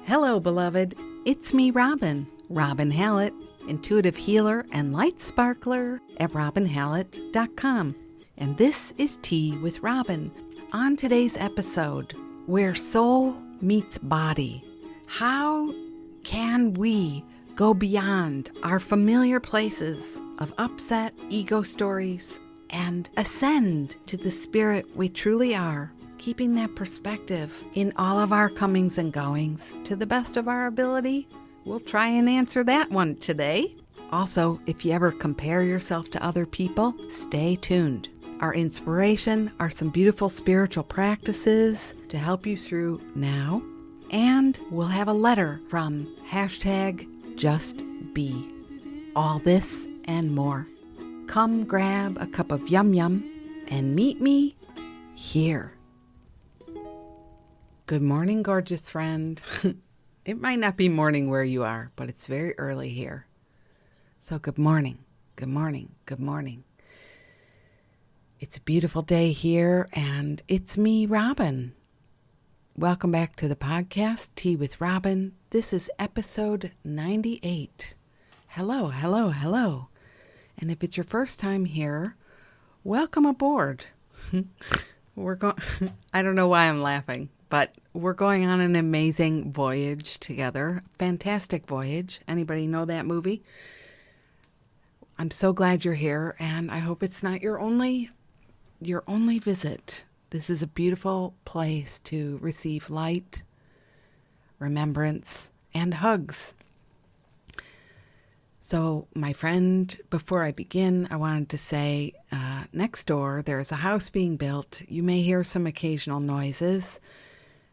Hello, beloved. It's me, Robin Hallett, intuitive healer and light sparkler at robinhallett.com. And this is Tea with Robin. On today's episode, where soul meets body, how can we go beyond our familiar places of upset ego stories and ascend to the spirit we truly are, keeping that perspective in all of our comings and goings to the best of our ability? We'll try and answer that one today. Also, if you ever compare yourself to other people, stay tuned. Our inspiration are some beautiful spiritual practices to help you through now. And we'll have a letter from #JustBe. All this and more. Come grab a cup of yum yum and meet me here. Good morning, gorgeous friend. It might not be morning where you are, but it's very early here. So good morning, good morning, good morning. It's a beautiful day here, and it's me, Robin. Welcome back to the podcast, Tea with Robin. This is episode 98. Hello, hello, hello. And if it's your first time here, welcome aboard. I don't know why I'm laughing, but we're going on an amazing voyage together. Fantastic voyage. Anybody know that movie? I'm so glad you're here, and I hope it's not your only visit. This is a beautiful place to receive light, remembrance, and hugs. So, my friend, before I begin, I wanted to say, next door, there's a house being built. You may hear some occasional noises.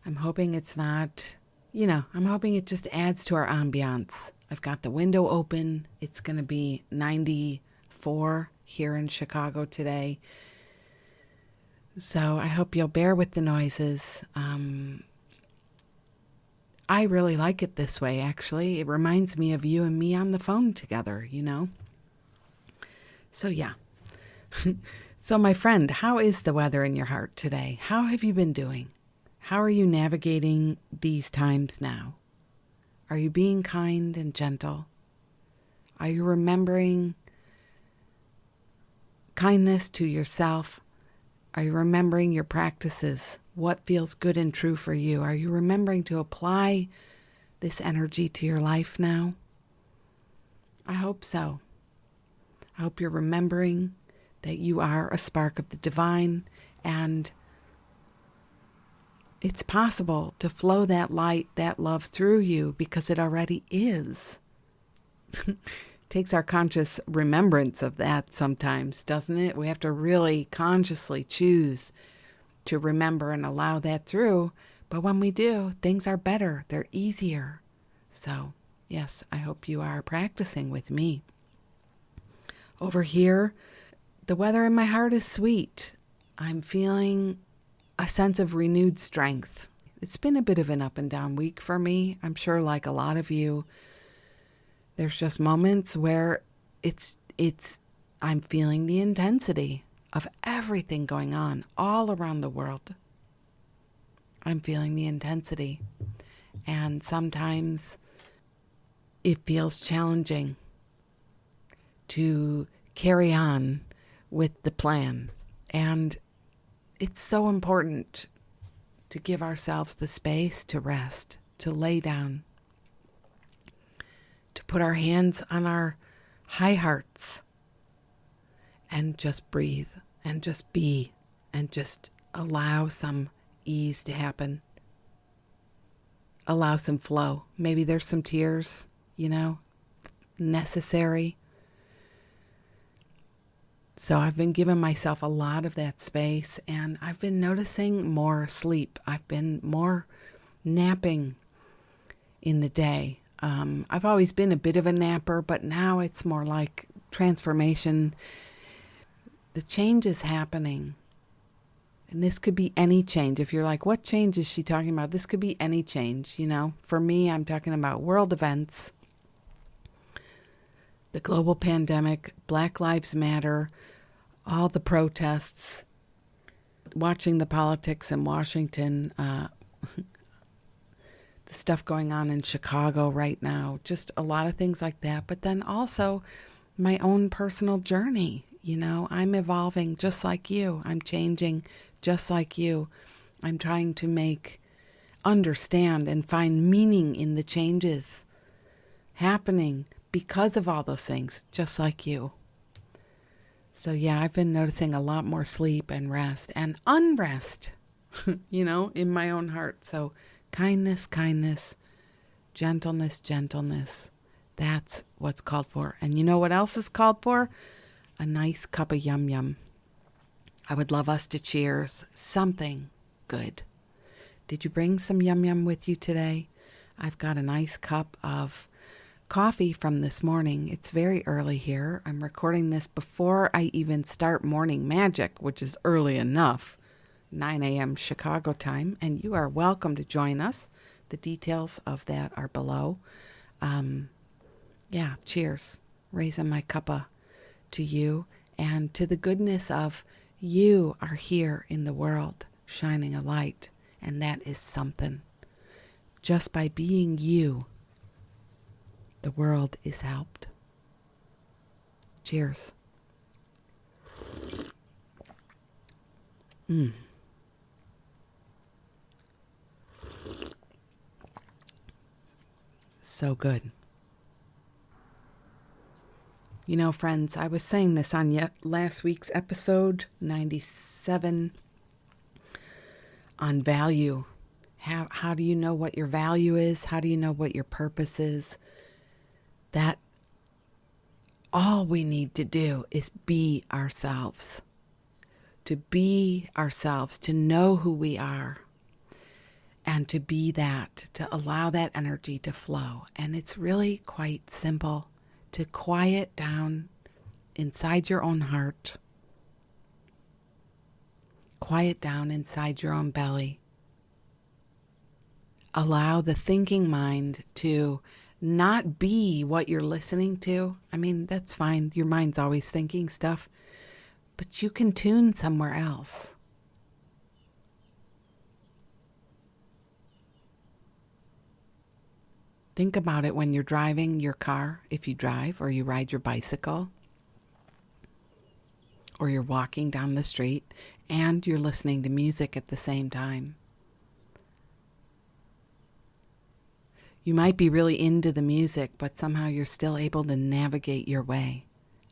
I'm hoping it's not, I'm hoping it just adds to our ambiance. I've got the window open. It's going to be 94 here in Chicago today. So I hope you'll bear with the noises. I really like it this way, actually. It reminds me of you and me on the phone together, So yeah. So my friend, how is the weather in your heart today? How have you been doing? How are you navigating these times now? Are you being kind and gentle? Are you remembering kindness to yourself? Are you remembering your practices? What feels good and true for you? Are you remembering to apply this energy to your life now? I hope so. I hope you're remembering that you are a spark of the divine, and it's possible to flow that light, that love through you, because it already is. Takes our conscious remembrance of that sometimes, doesn't it? We have to really consciously choose to remember and allow that through. But when we do, things are better. They're easier. So, yes, I hope you are practicing with me. Over here, the weather in my heart is sweet. I'm feeling a sense of renewed strength. It's been a bit of an up and down week for me. I'm sure like a lot of you, there's just moments where I'm feeling the intensity of everything going on all around the world. I'm feeling the intensity. And sometimes it feels challenging to carry on with the plan. And it's so important to give ourselves the space to rest, to lay down, to put our hands on our high hearts and just breathe and just be and just allow some ease to happen. Allow some flow. Maybe there's some tears, necessary. So I've been giving myself a lot of that space, and I've been noticing more sleep. I've been more napping in the day. I've always been a bit of a napper, but now it's more like transformation. The change is happening. And this could be any change. If you're like, what change is she talking about? This could be any change, For me, I'm talking about world events, the global pandemic, Black Lives Matter, all the protests, watching the politics in Washington, the stuff going on in Chicago right now, just a lot of things like that. But then also my own personal journey. I'm evolving just like you. I'm changing just like you. I'm trying to understand and find meaning in the changes happening because of all those things, just like you. So yeah, I've been noticing a lot more sleep and rest and unrest, in my own heart. So kindness, gentleness. That's what's called for. And you know what else is called for? A nice cup of yum yum. I would love us to cheers something good. Did you bring some yum yum with you today? I've got a nice cup of coffee from this morning. It's very early here. I'm recording this before I even start morning magic, which is early enough, 9 a.m. Chicago time, and you are welcome to join us. The details of that are below. Cheers. Raising my cuppa to you and to the goodness of you are here in the world, shining a light, and that is something. Just by being you, the world is helped. Cheers. So good. Friends, I was saying this on last week's episode, 97, on value. How do you know what your value is? How do you know what your purpose is? That all we need to do is be ourselves. To be ourselves, to know who we are, and to be that, to allow that energy to flow. And it's really quite simple. To quiet down inside your own heart, quiet down inside your own belly. Allow the thinking mind to not be what you're listening to. I mean, that's fine. Your mind's always thinking stuff, but you can tune somewhere else. Think about it when you're driving your car, if you drive, or you ride your bicycle, or you're walking down the street, and you're listening to music at the same time. You might be really into the music, but somehow you're still able to navigate your way.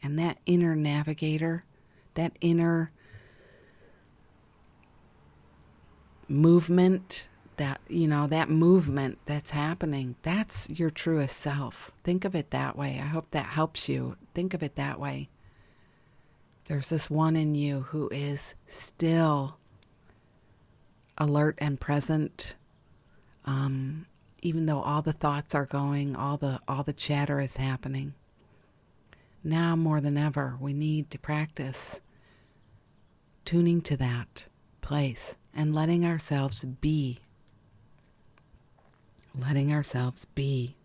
And that inner navigator, that inner movement, that movement that's happening, that's your truest self. Think of it that way. I hope that helps you. Think of it that way. There's this one in you who is still alert and present, even though all the thoughts are going, all the chatter is happening. Now more than ever, we need to practice tuning to that place and letting ourselves be. Letting ourselves be.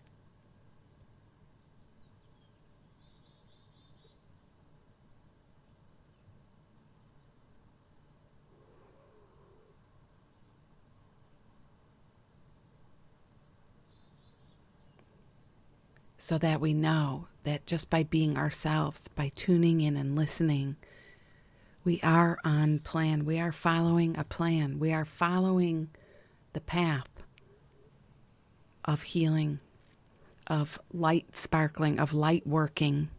So that we know that just by being ourselves, by tuning in and listening, we are on plan. We are following a plan. We are following the path of healing, of light sparkling, of light working,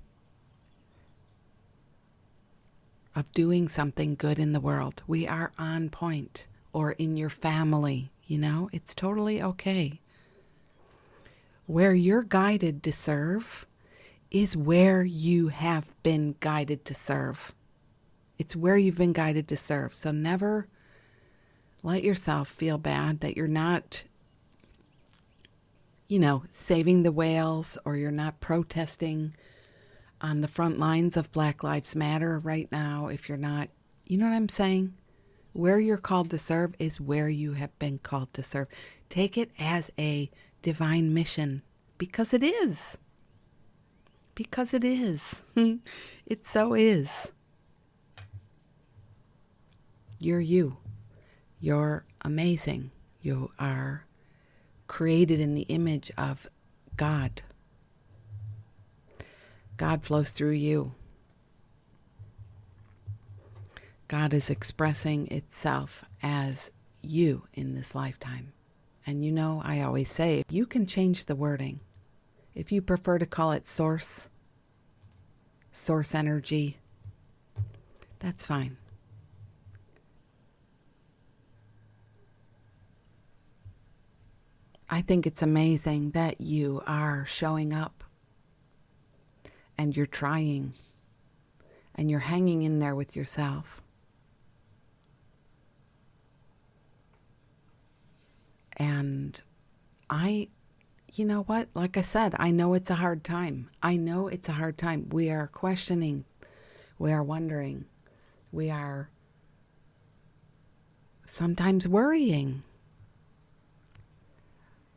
of doing something good in the world. We are on point, or in your family, it's totally okay. Where you're guided to serve is where you have been guided to serve. It's where you've been guided to serve. So never let yourself feel bad that you're not saving the whales, or you're not protesting on the front lines of Black Lives Matter right now. If you're not, you know what I'm saying? Where you're called to serve is where you have been called to serve. Take it as a divine mission, because it is. Because it is. It so is. You're you. You're amazing. You are created in the image of God. God flows through you. God is expressing itself as you in this lifetime. And you know, I always say, you can change the wording. If you prefer to call it source energy, that's fine. I think it's amazing that you are showing up and you're trying and you're hanging in there with yourself. And you know what? Like I said, I know it's a hard time. I know it's a hard time. We are questioning. We are wondering. We are sometimes worrying.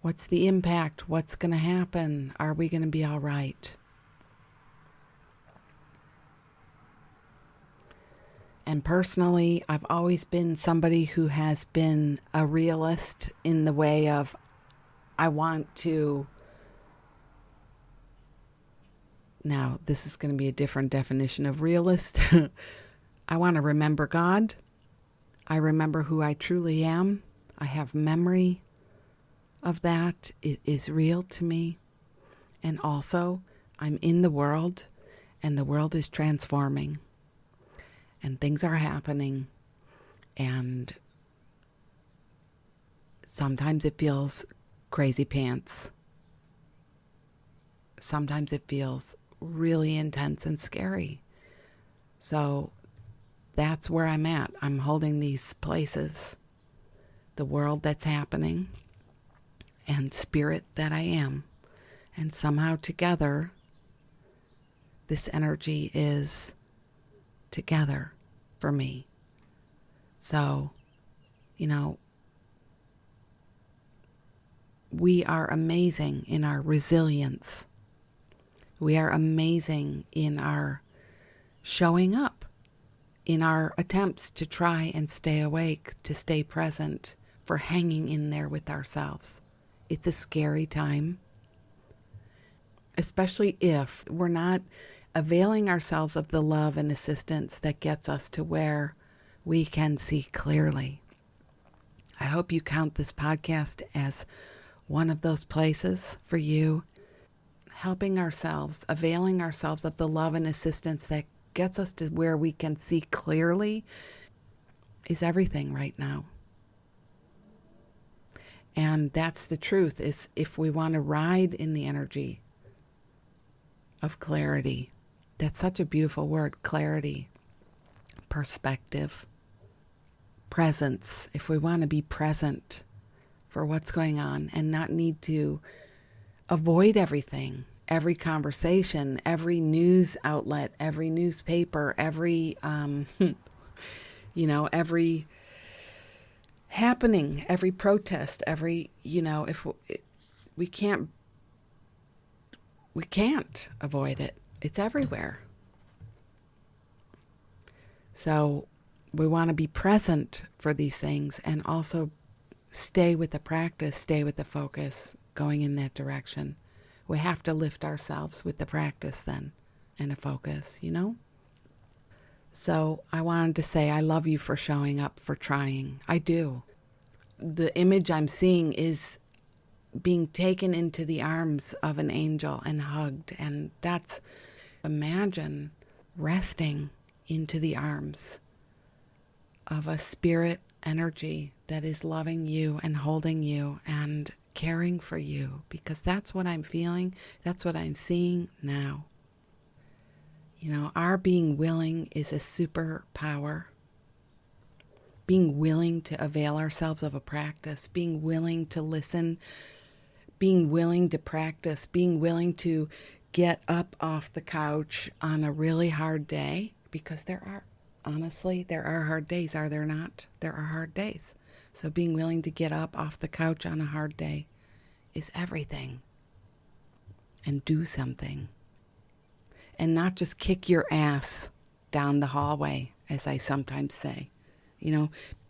What's the impact? What's going to happen? Are we going to be all right? And personally, I've always been somebody who has been a realist in the way of, I want to, now this is going to be a different definition of realist. I want to remember God. I remember who I truly am. I have memory of that. It is real to me. And also, I'm in the world, and the world is transforming. And things are happening. And sometimes it feels crazy pants. Sometimes it feels really intense and scary. So that's where I'm at. I'm holding these places. The world that's happening and spirit that I am. And somehow together, this energy is together for me. So, you know, we are amazing in our resilience. We are amazing in our showing up, in our attempts to try and stay awake, to stay present, for hanging in there with ourselves. It's a scary time, especially if we're not availing ourselves of the love and assistance that gets us to where we can see clearly. I hope you count this podcast as one of those places for you, helping ourselves, availing ourselves of the love and assistance that gets us to where we can see clearly is everything right now. And that's the truth, is if we want to ride in the energy of clarity. That's such a beautiful word, clarity, perspective, presence. If we want to be present for what's going on and not need to avoid everything, every conversation, every news outlet, every newspaper, every, every happening, every protest, every, if we can't avoid it. It's everywhere. So we want to be present for these things and also stay with the practice, stay with the focus, going in that direction. We have to lift ourselves with the practice then and a focus, So I wanted to say I love you for showing up, for trying. I do. The image I'm seeing is being taken into the arms of an angel and hugged. And imagine resting into the arms of a spirit energy that is loving you and holding you and caring for you, because that's what I'm feeling. That's what I'm seeing now. Our being willing is a superpower. Being willing to avail ourselves of a practice, being willing to listen, being willing to practice, being willing to get up off the couch on a really hard day, because there are hard days, are there not? There are hard days. So being willing to get up off the couch on a hard day is everything. And do something. And not just kick your ass down the hallway, as I sometimes say.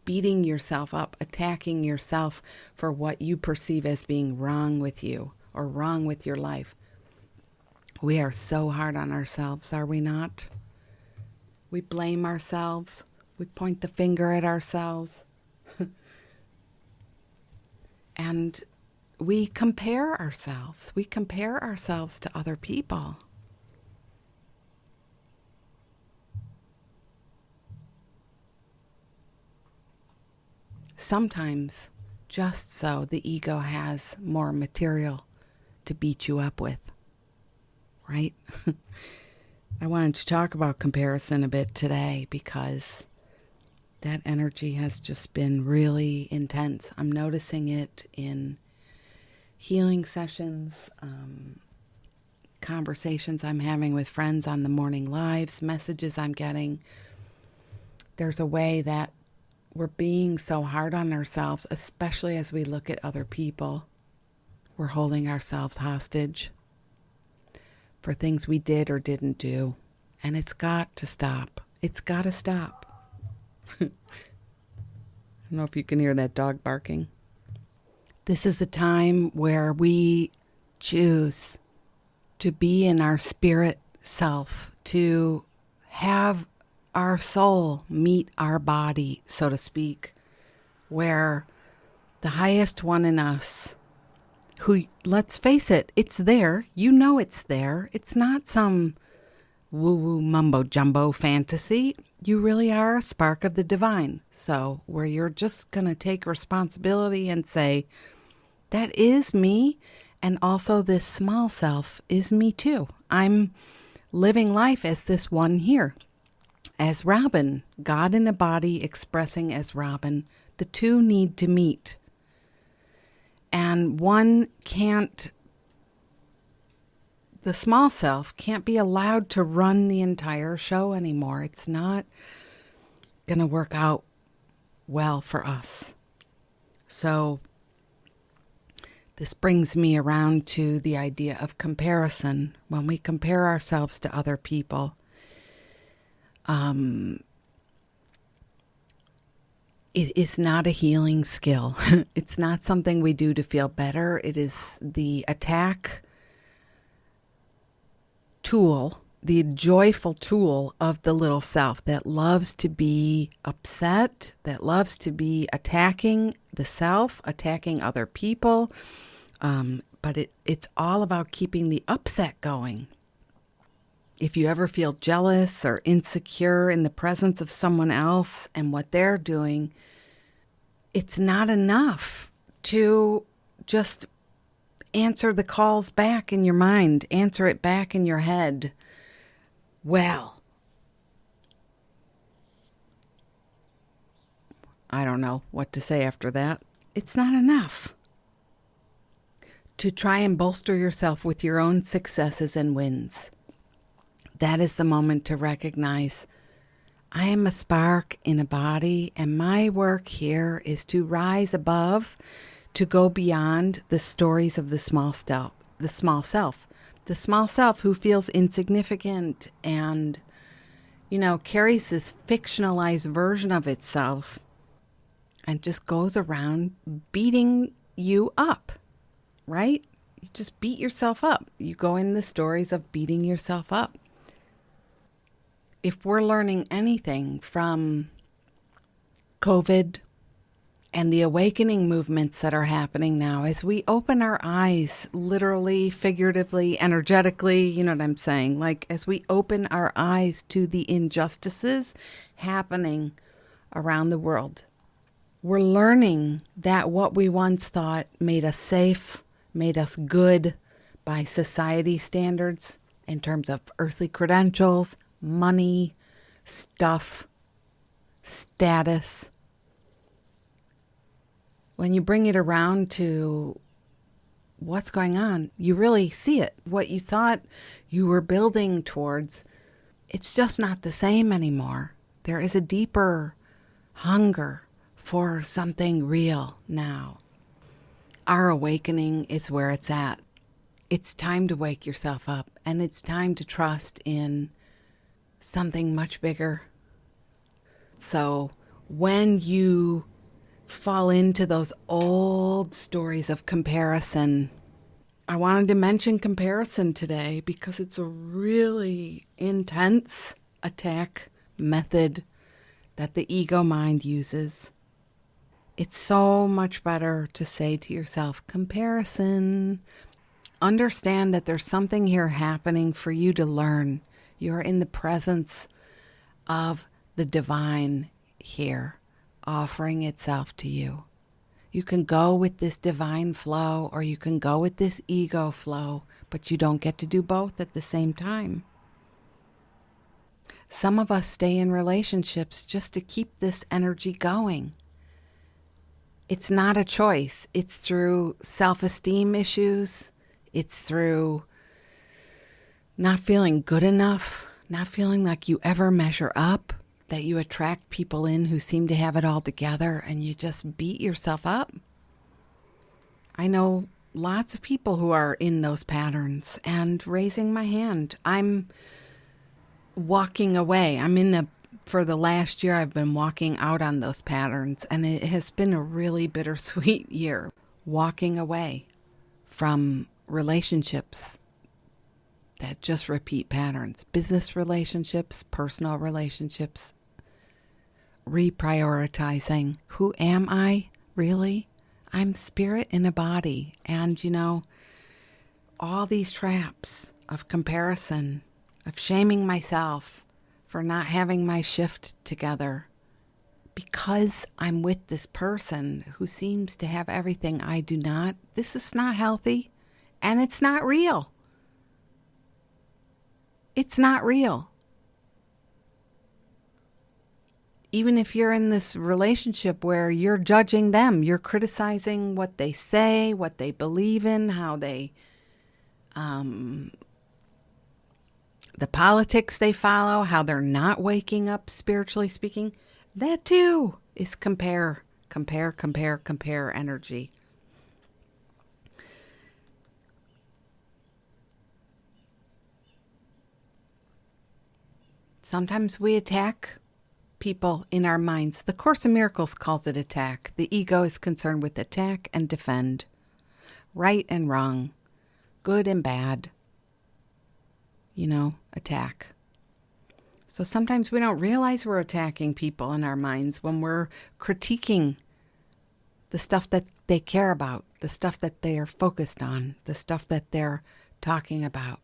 beating yourself up, attacking yourself for what you perceive as being wrong with you or wrong with your life. We are so hard on ourselves, are we not? We blame ourselves. We point the finger at ourselves. And we compare ourselves. We compare ourselves to other people. Sometimes, just so the ego has more material to beat you up with, right? I wanted to talk about comparison a bit today because that energy has just been really intense. I'm noticing it in healing sessions, conversations I'm having with friends on the morning lives, messages I'm getting. There's a way that we're being so hard on ourselves, especially as we look at other people. We're holding ourselves hostage for things we did or didn't do. And it's got to stop. It's got to stop. I don't know if you can hear that dog barking. This is a time where we choose to be in our spirit self, to have our soul meet our body, so to speak, where the highest one in us, who, let's face it, it's there. You know it's there. It's not some woo-woo mumbo-jumbo fantasy. You really are a spark of the divine. So where you're just going to take responsibility and say, that is me, and also this small self is me too. I'm living life as this one here. As Robin, God in a body expressing as Robin, the two need to meet. And one can't, the small self can't be allowed to run the entire show anymore. It's not going to work out well for us. So this brings me around to the idea of comparison. When we compare ourselves to other people, it is not a healing skill. It's not something we do to feel better. It is the attack tool, the joyful tool of the little self that loves to be upset, that loves to be attacking the self, attacking other people. But it's all about keeping the upset going. If you ever feel jealous or insecure in the presence of someone else and what they're doing, it's not enough to just answer the calls back in your mind, answer it back in your head. Well, I don't know what to say after that. It's not enough to try and bolster yourself with your own successes and wins. That is the moment to recognize I am a spark in a body, and my work here is to rise above, to go beyond the stories of the small self, the small self who feels insignificant and, carries this fictionalized version of itself and just goes around beating you up, right? You just beat yourself up. You go in the stories of beating yourself up. If we're learning anything from COVID and the awakening movements that are happening now, as we open our eyes, literally, figuratively, energetically, you know what I'm saying? Like as we open our eyes to the injustices happening around the world, we're learning that what we once thought made us safe, made us good by society standards in terms of earthly credentials, money, stuff, status. When you bring it around to what's going on, you really see it. What you thought you were building towards, it's just not the same anymore. There is a deeper hunger for something real now. Our awakening is where it's at. It's time to wake yourself up, and it's time to trust in something much bigger. So when you fall into those old stories of comparison. I wanted to mention comparison today because it's a really intense attack method that the ego mind uses. It's so much better to say to yourself, comparison. Understand that there's something here happening for you to learn. You're in the presence of the divine here, offering itself to you. You can go with this divine flow or you can go with this ego flow, but you don't get to do both at the same time. Some of us stay in relationships just to keep this energy going. It's not a choice. It's through self-esteem issues. It's through not feeling good enough, not feeling like you ever measure up, that you attract people in who seem to have it all together and you just beat yourself up. I know lots of people who are in those patterns, and raising my hand, I'm walking away. For the last year, I've been walking out on those patterns, and it has been a really bittersweet year, walking away from relationships that just repeat patterns, business relationships, personal relationships, reprioritizing. Who am I, really? I'm spirit in a body. And, all these traps of comparison, of shaming myself for not having my shift together because I'm with this person who seems to have everything I do not. This is not healthy, and it's not real. It's not real. Even if you're in this relationship where you're judging them, you're criticizing what they say, what they believe in, how they, the politics they follow, how they're not waking up spiritually speaking, that too is compare energy. Sometimes we attack people in our minds. The Course in Miracles calls it attack. The ego is concerned with attack and defend, right and wrong, good and bad, attack. So sometimes we don't realize we're attacking people in our minds when we're critiquing the stuff that they care about, the stuff that they are focused on, the stuff that they're talking about.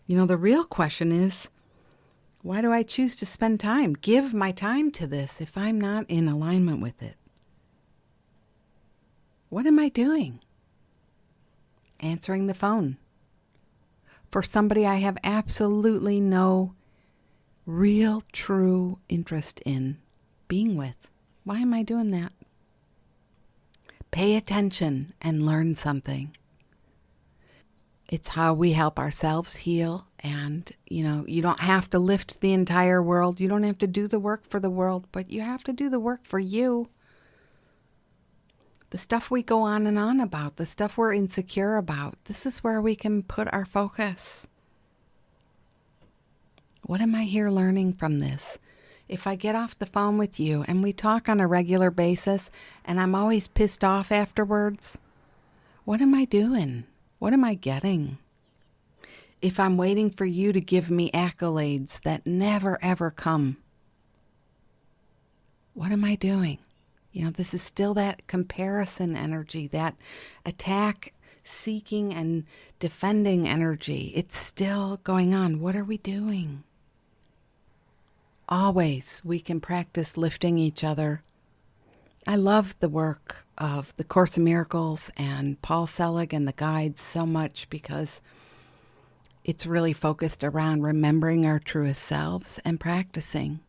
The real question is, why do I choose to spend time, give my time to this if I'm not in alignment with it? What am I doing? Answering the phone for somebody I have absolutely no real, true interest in being with. Why am I doing that? Pay attention and learn something. It's how we help ourselves heal. And, you don't have to lift the entire world. You don't have to do the work for the world, but you have to do the work for you. The stuff we go on and on about, the stuff we're insecure about, this is where we can put our focus. What am I here learning from this? If I get off the phone with you and we talk on a regular basis and I'm always pissed off afterwards, what am I doing? What am I getting? If I'm waiting for you to give me accolades that never, ever come, what am I doing? This is still that comparison energy, that attack, seeking, and defending energy. It's still going on. What are we doing? Always we can practice lifting each other. I love the work of the Course in Miracles and Paul Selig and the guides so much because it's really focused around remembering our truest selves and practicing.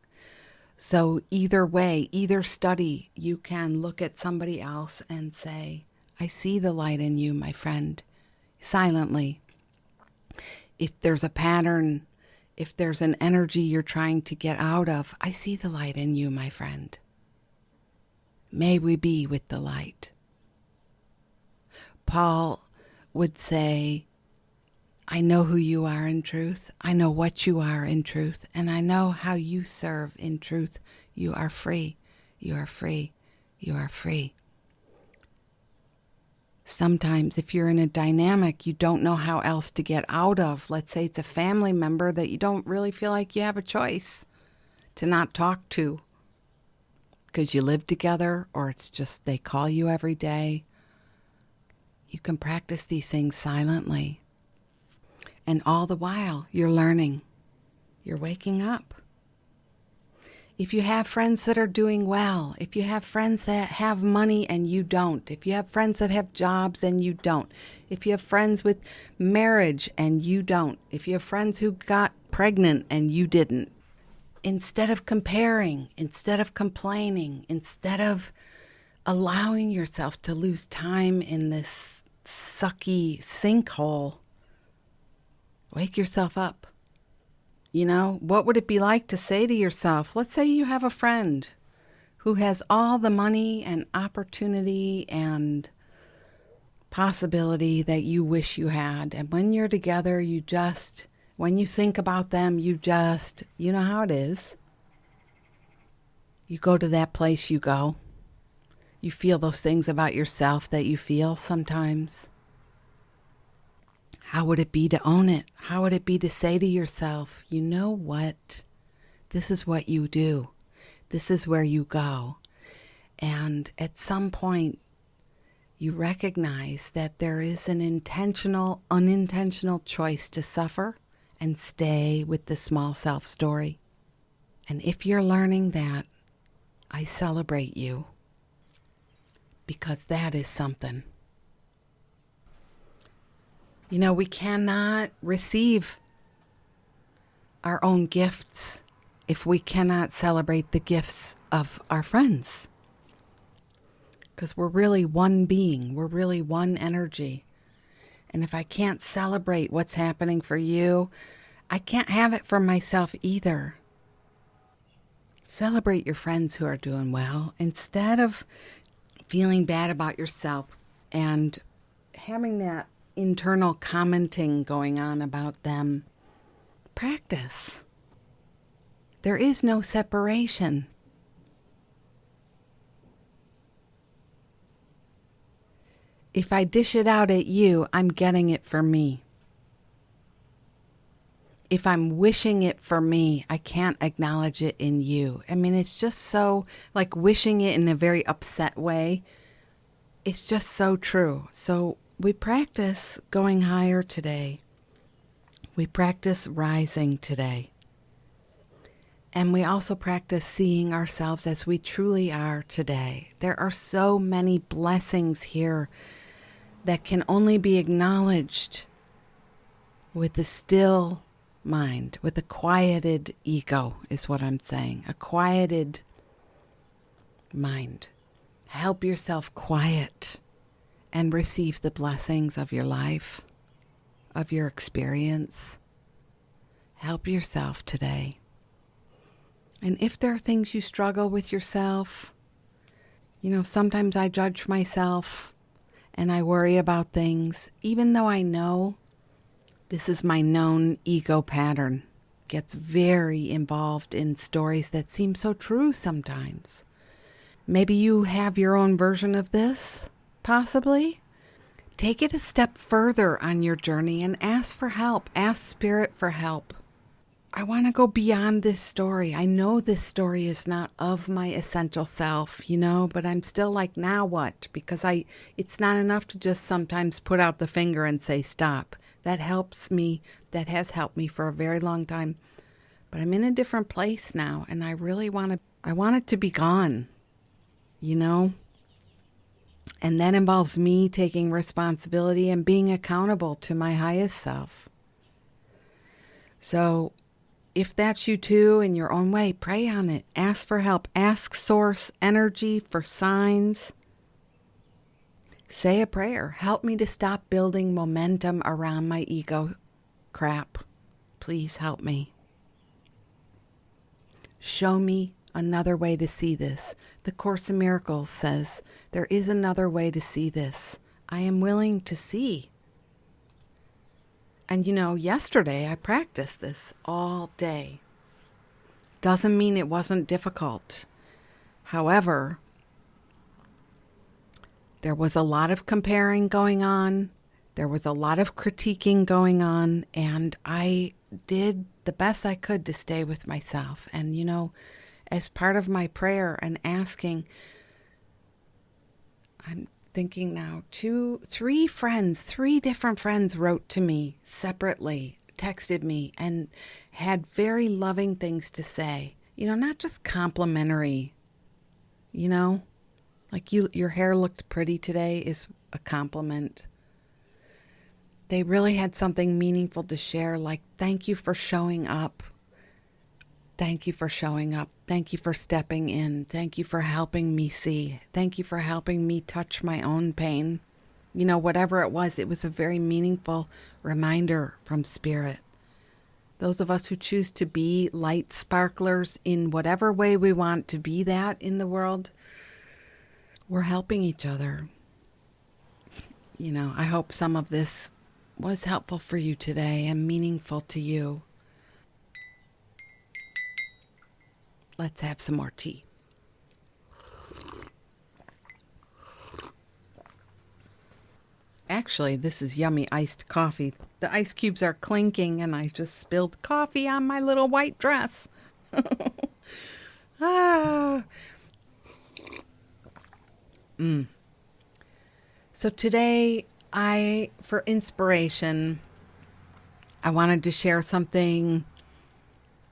So either way, either study, you can look at somebody else and say, I see the light in you, my friend, silently. If there's a pattern, if there's an energy you're trying to get out of, I see the light in you, my friend. May we be with the light. Paul would say, I know who you are in truth. I know what you are in truth. And I know how you serve in truth. You are free. You are free. You are free. Sometimes if you're in a dynamic you don't know how else to get out of, let's say it's a family member that you don't really feel like you have a choice to not talk to because you live together, or it's just they call you every day, you can practice these things silently. And all the while you're learning. You're waking up. If you have friends that are doing well, if you have friends that have money and you don't, if you have friends that have jobs and you don't, if you have friends with marriage and you don't, if you have friends who got pregnant and you didn't, instead of comparing, instead of complaining, instead of allowing yourself to lose time in this sucky sinkhole, wake yourself up. You know, what would it be like to say to yourself, let's say you have a friend who has all the money and opportunity and possibility that you wish you had. And when you're together, when you think about them, you know how it is. You go to that place you go. You feel those things about yourself that you feel sometimes. How would it be to own it? How would it be to say to yourself, you know what? This is what you do. This is where you go. And at some point, you recognize that there is an intentional, unintentional choice to suffer and stay with the small self story. And if you're learning that, I celebrate you, because that is something. You know, we cannot receive our own gifts if we cannot celebrate the gifts of our friends. Because we're really one being. We're really one energy. And if I can't celebrate what's happening for you, I can't have it for myself either. Celebrate your friends who are doing well instead of feeling bad about yourself and having that internal commenting going on about them. Practice. There is no separation. If I dish it out at you, I'm getting it for me. If I'm wishing it for me, I can't acknowledge it in you. I mean, it's just so, like wishing it in a very upset way. It's just so true. So we practice going higher today. We practice rising today. And we also practice seeing ourselves as we truly are today. There are so many blessings here that can only be acknowledged with the still mind, with a quieted ego, is what I'm saying. A quieted mind. Help yourself quiet and receive the blessings of your life, of your experience. Help yourself today. And if there are things you struggle with yourself, you know, sometimes I judge myself and I worry about things, even though I know this is my known ego pattern. Gets very involved in stories that seem so true sometimes. Maybe you have your own version of this, possibly. Take it a step further on your journey and ask for help. Ask Spirit for help. I want to go beyond this story. I know this story is not of my essential self, you know, but I'm still like, now what? Because it's not enough to just sometimes put out the finger and say stop. That helps me. That has helped me for a very long time. But I'm in a different place now, and I really want it to be gone, you know? And that involves me taking responsibility and being accountable to my highest self. So if that's you too, in your own way, pray on it. Ask for help. Ask Source Energy for signs. Say a prayer. Help me to stop building momentum around my ego crap. Please help me. Show me another way to see this. The Course in Miracles says there is another way to see this. I am willing to see. And you know, yesterday I practiced this all day. Doesn't mean it wasn't difficult. However, there was a lot of comparing going on. There was a lot of critiquing going on, and I did the best I could to stay with myself. And, as part of my prayer and asking, I'm thinking now, three different friends wrote to me separately, texted me, and had very loving things to say. Not just complimentary, like your hair looked pretty today is a compliment. They really had something meaningful to share, like, thank you for showing up. Thank you for showing up. Thank you for stepping in. Thank you for helping me see. Thank you for helping me touch my own pain. Whatever it was a very meaningful reminder from Spirit. Those of us who choose to be light sparklers in whatever way we want to be that in the world, we're helping each other. I hope some of this was helpful for you today and meaningful to you. Let's have some more tea. Actually, this is yummy iced coffee. The ice cubes are clinking and I just spilled coffee on my little white dress. So today, for inspiration, I wanted to share something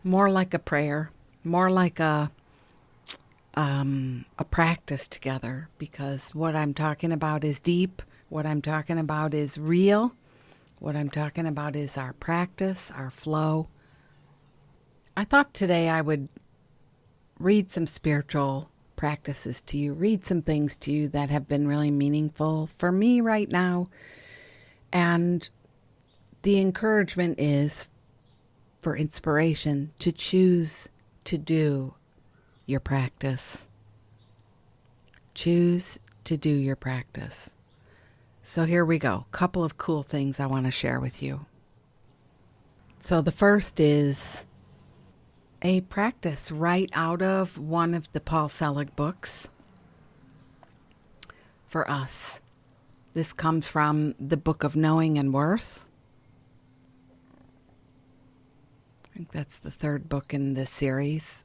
more like a prayer, more like a practice together, because what I'm talking about is deep. What I'm talking about is real. What I'm talking about is our practice, our flow. I thought today I would read some spiritual practices to you, read some things to you that have been really meaningful for me right now. And the encouragement is, for inspiration, to choose to do your practice. Choose to do your practice. So here we go. Couple of cool things I want to share with you. So the first is a practice right out of one of the Paul Selig books for us. This comes from the Book of Knowing and Worth. I think that's the third book in this series.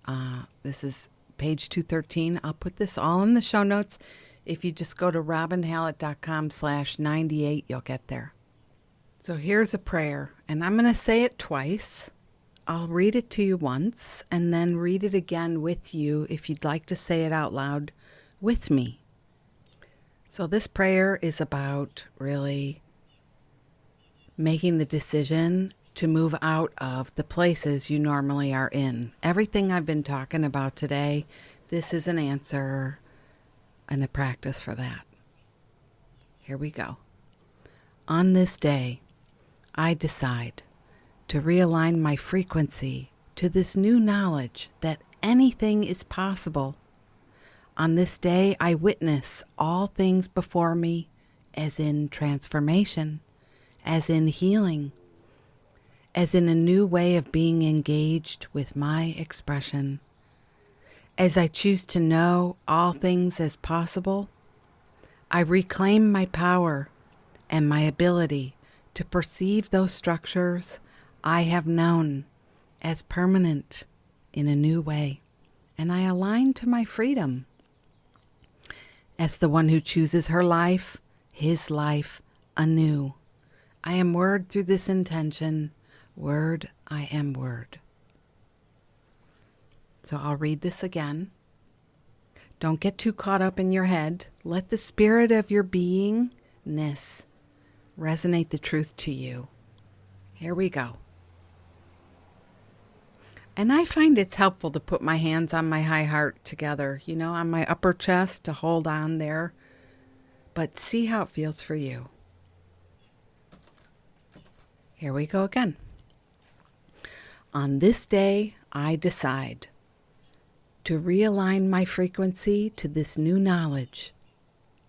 This is page 213. I'll put this all in the show notes. If you just go to robinhallett.com/98, you'll get there. So here's a prayer, and I'm going to say it twice. I'll read it to you once, and then read it again with you if you'd like to say it out loud with me. So this prayer is about really making the decision to move out of the places you normally are in. Everything I've been talking about today, this is an answer and a practice for that. Here we go. On this day, I decide to realign my frequency to this new knowledge that anything is possible. On this day, I witness all things before me as in transformation, as in healing, as in a new way of being engaged with my expression. As I choose to know all things as possible, I reclaim my power and my ability to perceive those structures I have known as permanent in a new way, and I align to my freedom. As the one who chooses her life, his life, anew, I am word through this intention. Word, I am word. So I'll read this again. Don't get too caught up in your head. Let the spirit of your beingness resonate the truth to you. Here we go. And I find it's helpful to put my hands on my high heart together, on my upper chest to hold on there. But see how it feels for you. Here we go again. On this day, I decide to realign my frequency to this new knowledge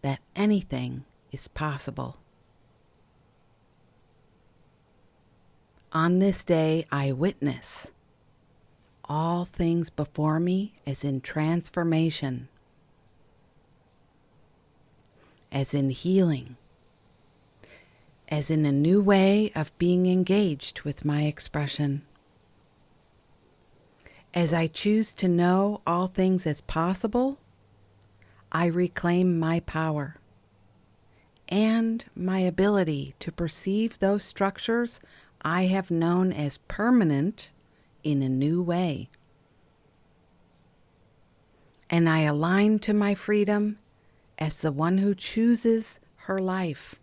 that anything is possible. On this day, I witness all things before me as in transformation, as in healing, as in a new way of being engaged with my expression. As I choose to know all things as possible, I reclaim my power and my ability to perceive those structures I have known as permanent in a new way. And I align to my freedom as the one who chooses her life,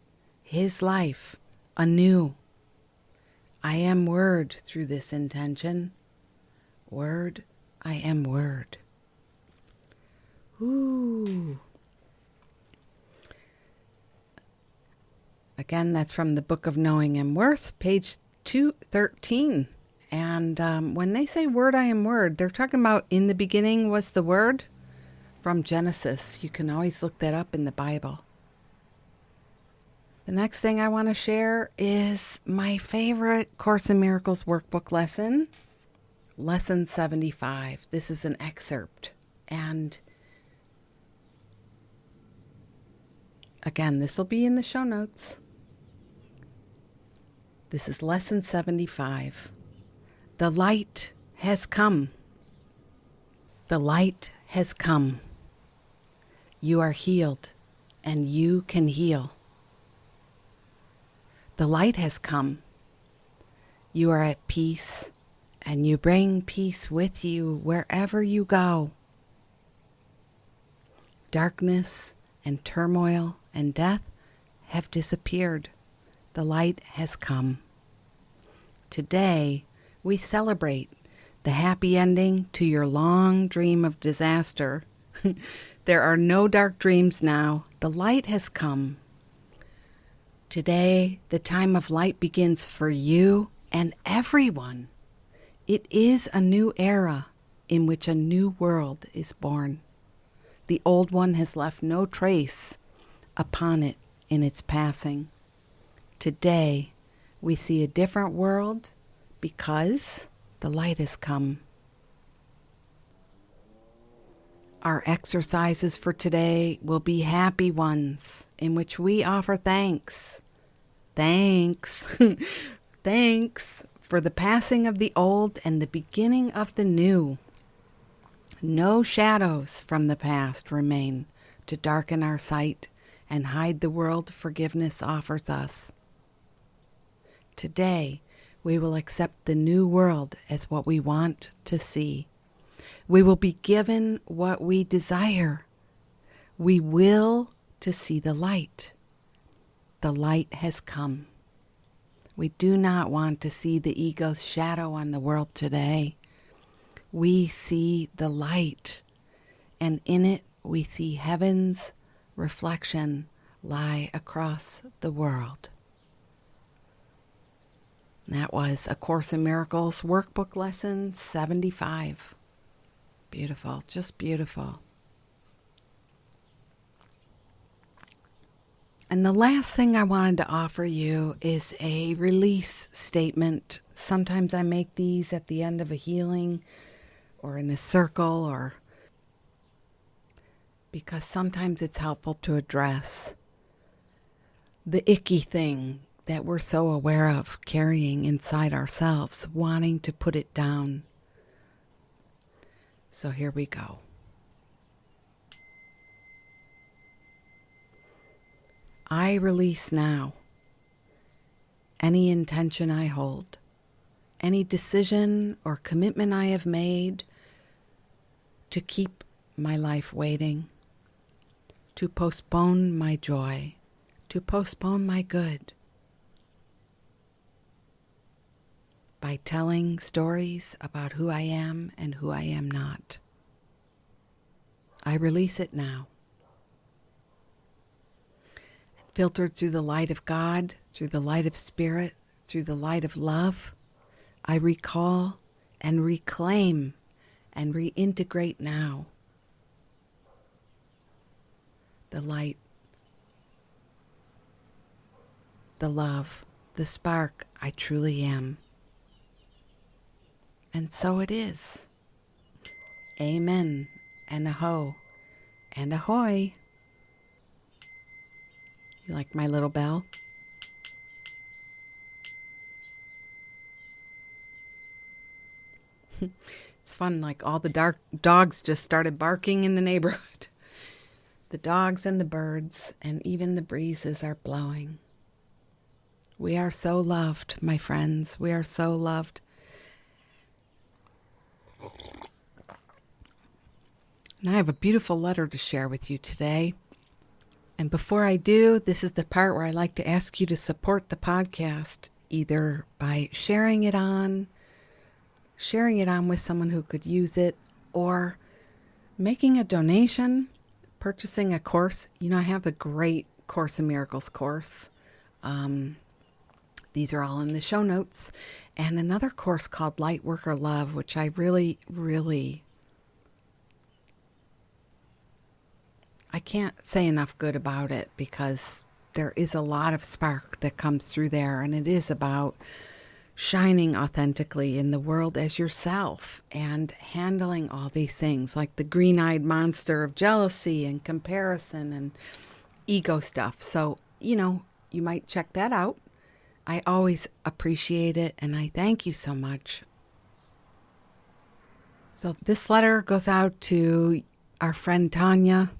his life, anew. I am word through this intention. Word, I am word. Ooh. Again, that's from the Book of Knowing and Worth, page 213. And when they say word, I am word, they're talking about in the beginning was the word from Genesis. You can always look that up in the Bible. The next thing I want to share is my favorite Course in Miracles workbook lesson, Lesson 75. This is an excerpt. And again, this will be in the show notes. This is Lesson 75. The light has come. The light has come. You are healed, and you can heal. The light has come. You are at peace, and you bring peace with you wherever you go. Darkness and turmoil and death have disappeared. The light has come. Today, we celebrate the happy ending to your long dream of disaster. There are no dark dreams now. The light has come. Today, the time of light begins for you and everyone. It is a new era in which a new world is born. The old one has left no trace upon it in its passing. Today, we see a different world because the light has come. Our exercises for today will be happy ones in which we offer thanks. Thanks. Thanks for the passing of the old and the beginning of the new. No shadows from the past remain to darken our sight and hide the world forgiveness offers us. Today, we will accept the new world as what we want to see. We will be given what we desire. We will to see the light. The light has come. We do not want to see the ego's shadow on the world today. We see the light, and in it we see heaven's reflection lie across the world. That was A Course in Miracles workbook lesson 75. Beautiful, just beautiful. And the last thing I wanted to offer you is a release statement. Sometimes I make these at the end of a healing or in a circle, or because sometimes it's helpful to address the icky thing that we're so aware of carrying inside ourselves, wanting to put it down. So here we go. I release now any intention I hold, any decision or commitment I have made to keep my life waiting, to postpone my joy, to postpone my good, by telling stories about who I am and who I am not. I release it now. Filtered through the light of God, through the light of Spirit, through the light of love, I recall and reclaim and reintegrate now the light, the love, the spark I truly am. And so it is. Amen, and aho, and ahoy. You like my little bell? It's fun, like all the dogs just started barking in the neighborhood. The dogs and the birds and even the breezes are blowing. We are so loved, my friends. We are so loved. And I have a beautiful letter to share with you today. And before I do, this is the part where I like to ask you to support the podcast, either by sharing it on with someone who could use it, or making a donation, purchasing a course. You know, I have a great Course in Miracles course. These are all in the show notes. And another course called Lightworker Love, which I really, really, I can't say enough good about it, because there is a lot of spark that comes through there, and it is about shining authentically in the world as yourself and handling all these things like the green-eyed monster of jealousy and comparison and ego stuff. So, you know, you might check that out. I always appreciate it, and I thank you so much. So this letter goes out to our friend Tanya.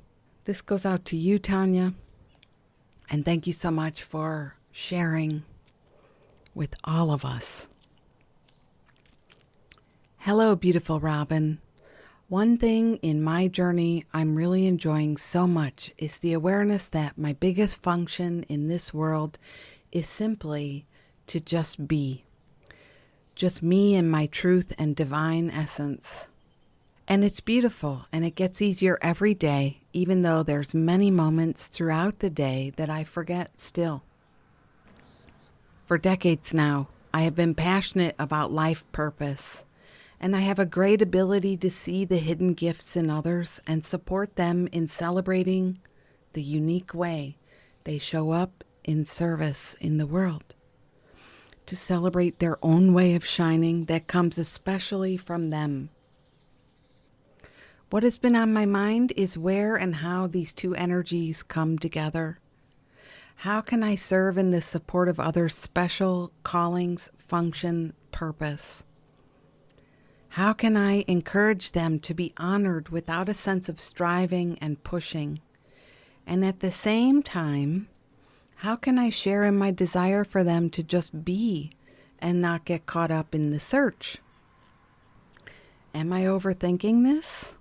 This goes out to you, Tanya. And thank you so much for sharing with all of us. Hello, beautiful Robin. One thing in my journey I'm really enjoying so much is the awareness that my biggest function in this world is simply to just be. Just me and my truth and divine essence. And it's beautiful, and it gets easier every day, even though there's many moments throughout the day that I forget still. For decades now, I have been passionate about life purpose, and I have a great ability to see the hidden gifts in others and support them in celebrating the unique way they show up in service in the world, to celebrate their own way of shining that comes especially from them. What has been on my mind is where and how these two energies come together. How can I serve in the support of others' special callings, function, purpose? How can I encourage them to be honored without a sense of striving and pushing? And at the same time, how can I share in my desire for them to just be and not get caught up in the search? Am I overthinking this?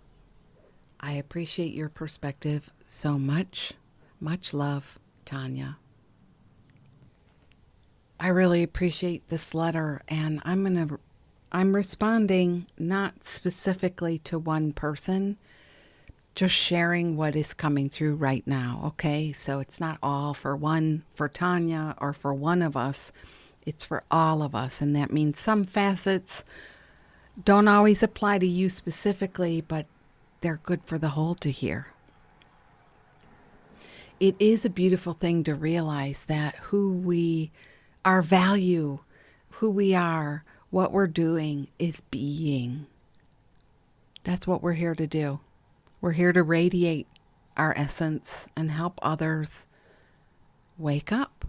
I appreciate your perspective so much. Much love, Tanya. I really appreciate this letter, and I'm responding not specifically to one person, just sharing what is coming through right now, okay? So it's not all for Tanya or for one of us. It's for all of us, and that means some facets don't always apply to you specifically, but they're good for the whole to hear. It is a beautiful thing to realize that our value, who we are, what we're doing is being. That's what we're here to do. We're here to radiate our essence and help others wake up.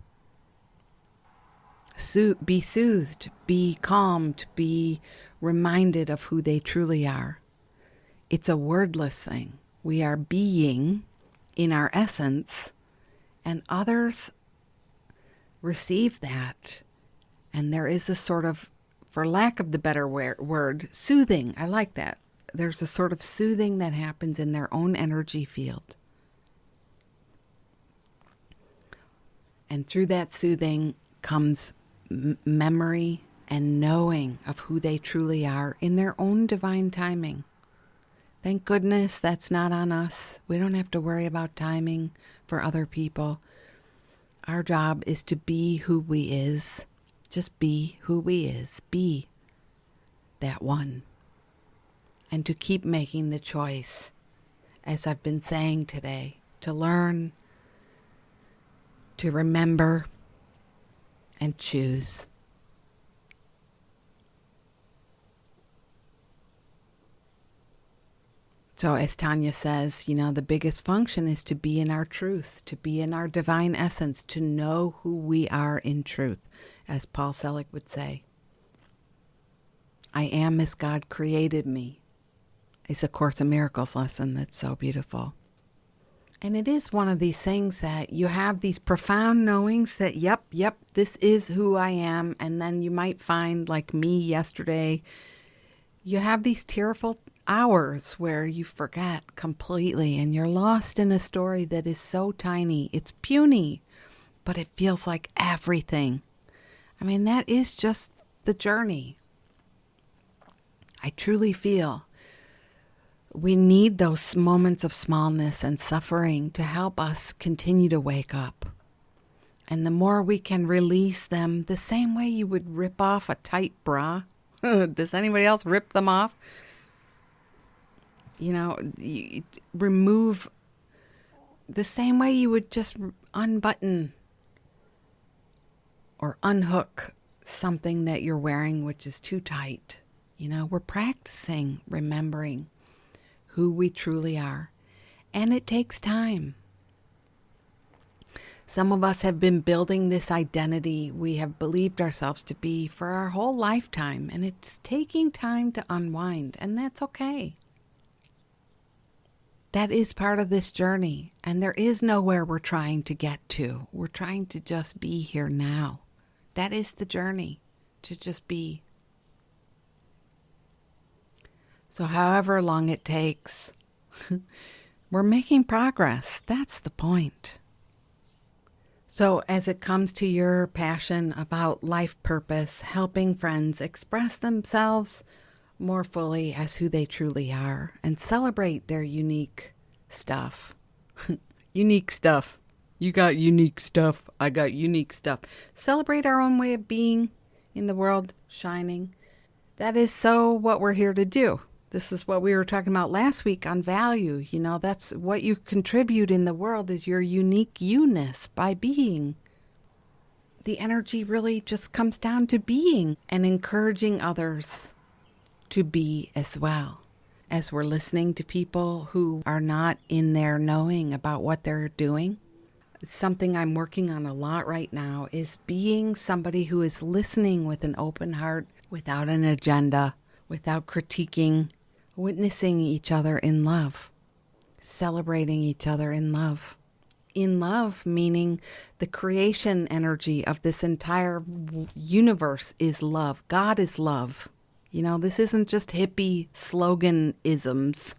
Be soothed, be calmed, be reminded of who they truly are. It's a wordless thing. We are being in our essence, and others receive that. And there is a sort of, for lack of the better word, soothing. I like that. There's a sort of soothing that happens in their own energy field. And through that soothing comes memory and knowing of who they truly are in their own divine timing. Thank goodness that's not on us. We don't have to worry about timing for other people. Our job is to be who we is. Just be who we is. Be that one. And to keep making the choice, as I've been saying today, to learn, to remember, and choose. So as Tanya says, the biggest function is to be in our truth, to be in our divine essence, to know who we are in truth, as Paul Selig would say. I am as God created me. It's a Course in Miracles lesson that's so beautiful. And it is one of these things that you have these profound knowings that, yep, this is who I am. And then you might find, like me yesterday, you have these tearful hours where you forget completely and you're lost in a story that is so tiny. It's puny, but it feels like everything. I mean, that is just the journey. I truly feel we need those moments of smallness and suffering to help us continue to wake up. And the more we can release them, the same way you would rip off a tight bra. Does anybody else rip them off? You remove the same way you would just unbutton or unhook something that you're wearing which is too tight. We're practicing remembering who we truly are. And it takes time. Some of us have been building this identity we have believed ourselves to be for our whole lifetime, and it's taking time to unwind, and that's okay. That is part of this journey, and there is nowhere we're trying to get to. We're trying to just be here now. That is the journey, to just be. So however long it takes, we're making progress. That's the point. So as it comes to your passion about life purpose, helping friends express themselves more fully as who they truly are and celebrate their unique stuff. Unique stuff. You got unique stuff. I got unique stuff. Celebrate our own way of being in the world, shining. That is so what we're here to do. This is what we were talking about last week on value. That's what you contribute in the world is your unique you-ness by being. The energy really just comes down to being and encouraging others to be as well. As we're listening to people who are not in their knowing about what they're doing. It's something I'm working on a lot right now is being somebody who is listening with an open heart, without an agenda, without critiquing, witnessing each other in love, celebrating each other in love. In love, meaning the creation energy of this entire universe is love. God is love. This isn't just hippie slogan-isms.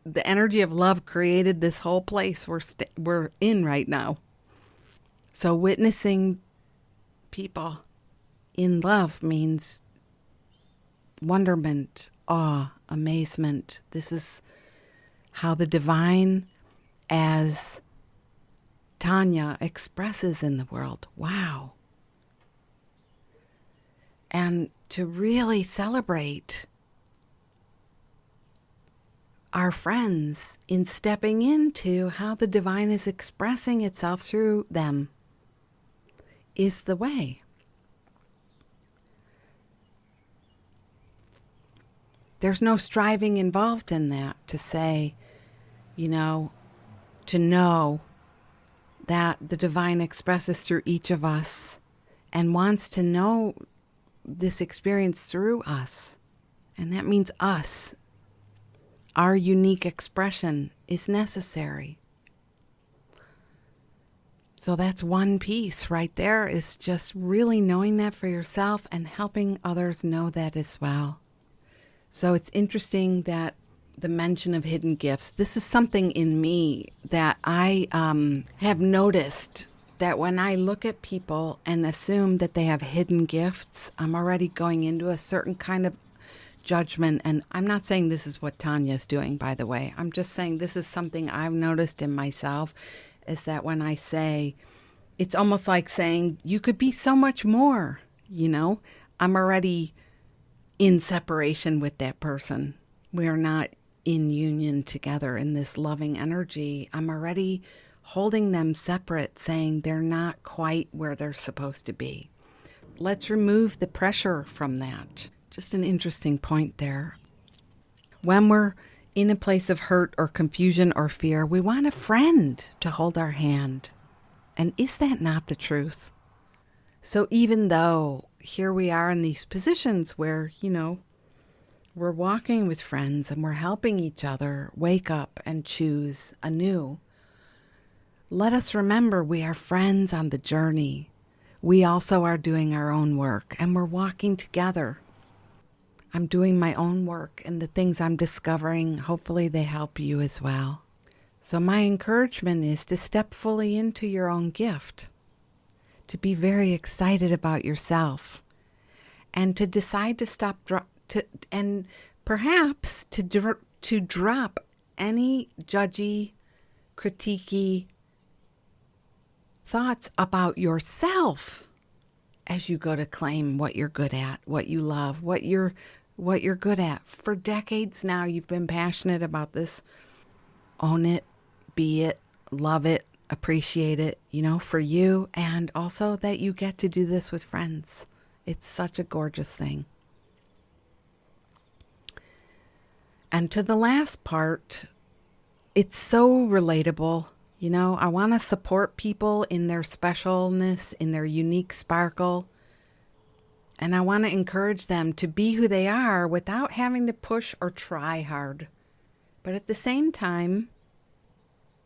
The energy of love created this whole place we're in right now. So witnessing people in love means wonderment, awe, amazement. This is how the divine, as Tanya expresses in the world. Wow. And to really celebrate our friends in stepping into how the divine is expressing itself through them is the way. There's no striving involved in that to say, to know that the divine expresses through each of us and wants to know this experience through us. And that means us. Our unique expression is necessary. So that's one piece right there, is just really knowing that for yourself and helping others know that as well. So it's interesting that the mention of hidden gifts, this is something in me that I have noticed, that when I look at people and assume that they have hidden gifts, I'm already going into a certain kind of judgment. And I'm not saying this is what Tanya's doing, by the way. I'm just saying this is something I've noticed in myself, is that when I say, it's almost like saying, you could be so much more, I'm already in separation with that person. We are not in union together in this loving energy. I'm already holding them separate, saying they're not quite where they're supposed to be. Let's remove the pressure from that. Just an interesting point there. When we're in a place of hurt or confusion or fear, we want a friend to hold our hand. And is that not the truth? So even though here we are in these positions where, we're walking with friends and we're helping each other wake up and choose anew, let us remember we are friends on the journey. We also are doing our own work and we're walking together. I'm doing my own work and the things I'm discovering, hopefully they help you as well. So my encouragement is to step fully into your own gift, to be very excited about yourself, and to decide to and perhaps to drop any judgy, critiquey thoughts about yourself as you go to claim what you're good at, what you love, what you're good at. For decades now, you've been passionate about this. Own it, be it, love it, appreciate it, for you, and also that you get to do this with friends. It's such a gorgeous thing. And to the last part, it's so relatable. I want to support people in their specialness, in their unique sparkle. And I want to encourage them to be who they are without having to push or try hard. But at the same time,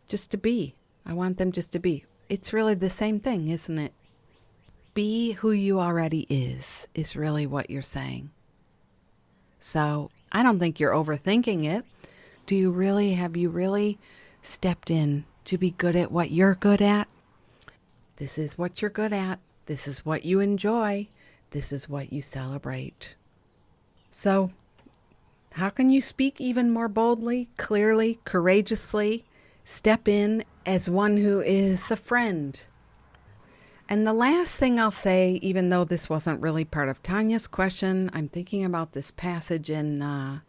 just to be. I want them just to be. It's really the same thing, isn't it? Be who you already is really what you're saying. So I don't think you're overthinking it. Have you really stepped in to be good at what you're good at? This is what you're good at. This is what you enjoy. This is what you celebrate. So how can you speak even more boldly, clearly, courageously? Step in as one who is a friend. And the last thing I'll say, even though this wasn't really part of Tanya's question, I'm thinking about this passage in,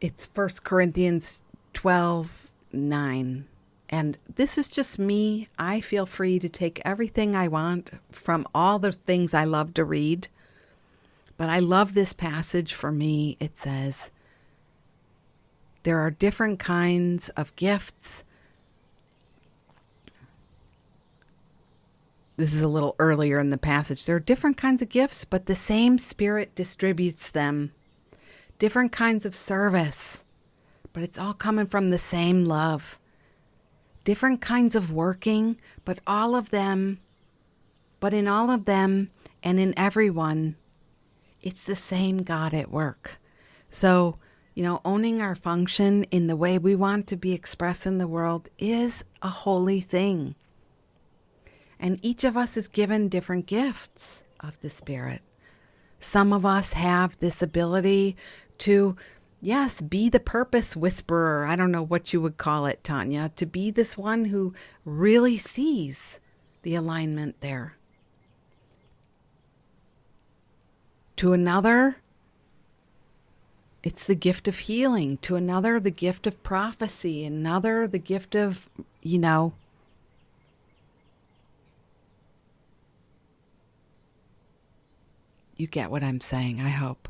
it's 1 Corinthians 12:9. And this is just me. I feel free to take everything I want from all the things I love to read. But I love this passage for me. It says, there are different kinds of gifts. This is a little earlier in the passage. There are different kinds of gifts, but the same Spirit distributes them. Different kinds of service, but it's all coming from the same love. Different kinds of working, but in all of them and in everyone, it's the same God at work. So, owning our function in the way we want to be expressed in the world is a holy thing. And each of us is given different gifts of the Spirit. Some of us have this ability to, yes, be the purpose whisperer. I don't know what you would call it, Tanya, to be this one who really sees the alignment there. To another, it's the gift of healing. To another, the gift of prophecy. Another, the gift of, you get what I'm saying, I hope.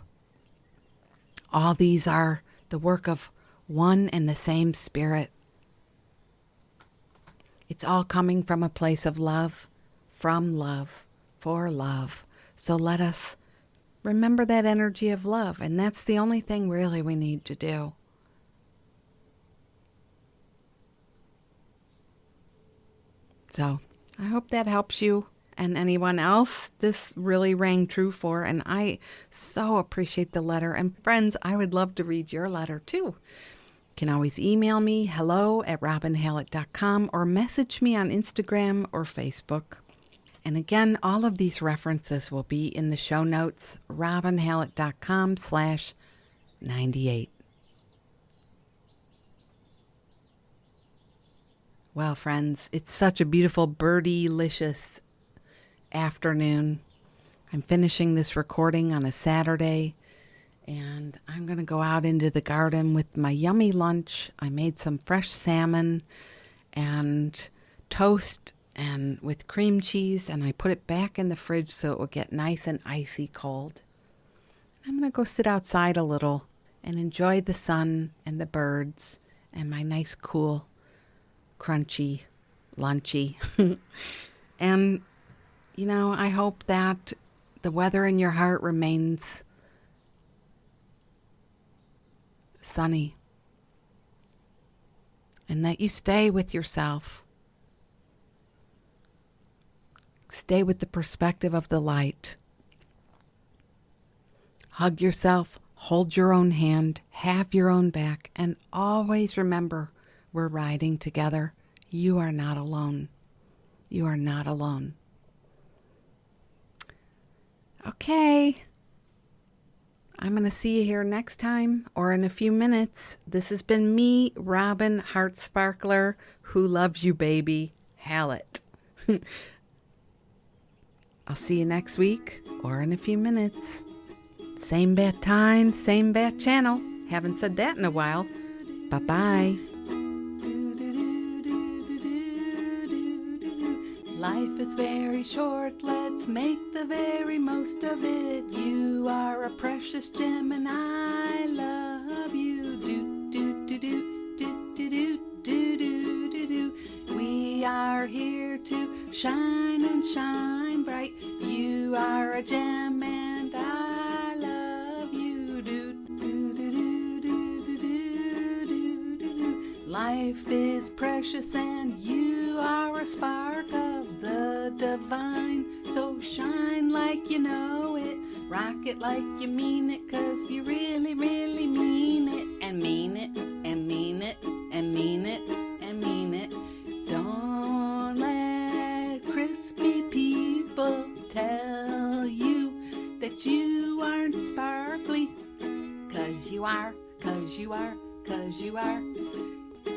All these are the work of one and the same Spirit. It's all coming from a place of love, from love, for love. So let us remember that energy of love. And that's the only thing really we need to do. So I hope that helps you and anyone else this really rang true for. And I so appreciate the letter. And friends, I would love to read your letter too. You can always email me, hello@robinhallett.com, or message me on Instagram or Facebook. And again, all of these references will be in the show notes, robinhallett.com/98. Well, friends, it's such a beautiful birdie-licious afternoon. I'm finishing this recording on a Saturday, and I'm going to go out into the garden with my yummy lunch. I made some fresh salmon and toast and with cream cheese, and I put it back in the fridge so it will get nice and icy cold. I'm going to go sit outside a little and enjoy the sun and the birds and my nice, cool, crunchy, lunchy. And, I hope that the weather in your heart remains sunny and that you stay with yourself. Stay with the perspective of the light. Hug yourself, hold your own hand, have your own back, and always remember we're riding together. You are not alone. You are not alone. Okay. I'm going to see you here next time or in a few minutes. This has been me, Robin Heart Sparkler, who loves you, baby. Hallett. I'll see you next week or in a few minutes. Same bat time, same bat channel. Haven't said that in a while. Bye-bye. Life is very short, let's make the very most of it. You are a precious gem and I love you. Do, do, do, do, do, do, do, do, do, do, do. We are here to shine and shine bright. You are a gem and I love you. Do, do, do, do, do, do, do, do, do. Life is precious and you are a spark of the divine. So shine like you know it, rock it like you mean it, 'cause you really, really mean it, and mean it, and mean it, and mean it, and mean it. Don't let crispy people tell you that you aren't sparkly, 'cause you are, 'cause you are, 'cause you are.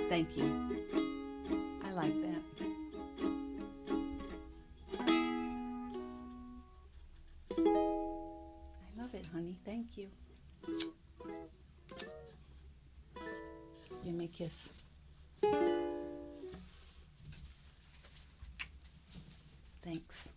Thank you. I like that. I love it, honey. Thank you. Give me a kiss. Thanks.